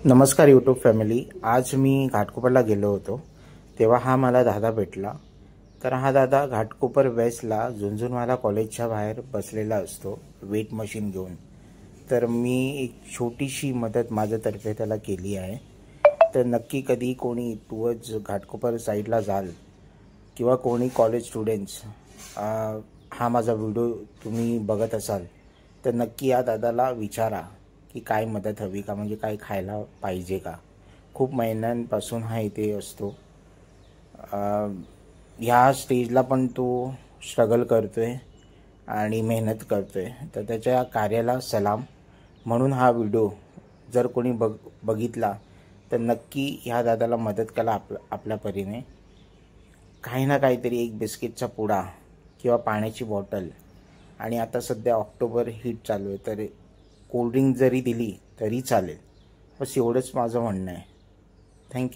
नमस्कार YouTube family. आज मी घाटकोपरला गेलो होतो, तेव्हा हा मला दादा भेटला। तर हा दादा घाटकोपर वेस्टला झुंझुनवाला कॉलेजच्या बाहेर बसलेला असतो वेट मशीन घेऊन। तर मी एक छोटीशी मदत माझ्यातर्फे त्याला केली आहे। तर नक्की कधी कोणी टुवर्ड्स घाटकोपर साईडला जाल किंवा कोणी कॉलेज स्टुडंट्स हा माझा व्हिडिओ तुम्ही बघत असाल तर नक्की या दादाला विचारा की काय मदत हवी का, म्हणजे काय खायला पाहिजे का। खूप महिन्यांपासून हा इथे असतो। ह्या स्टेजला पण तो स्ट्रगल करतोय आणि मेहनत करतोय, तर त्याच्या कार्याला सलाम म्हणून हा व्हिडिओ जर कोणी बघितला तर नक्की ह्या दादाला मदत करा आपल्या परीने। काही ना काहीतरी एक बिस्किटचा पुडा किंवा पाण्याची बॉटल, आणि आता सध्या ऑक्टोबर हीट चालू आहे तर कोल्ड्रिंक जरी दिली तरी चालेल। बस एवढंच माझं म्हणणं आहे। थँक्यू।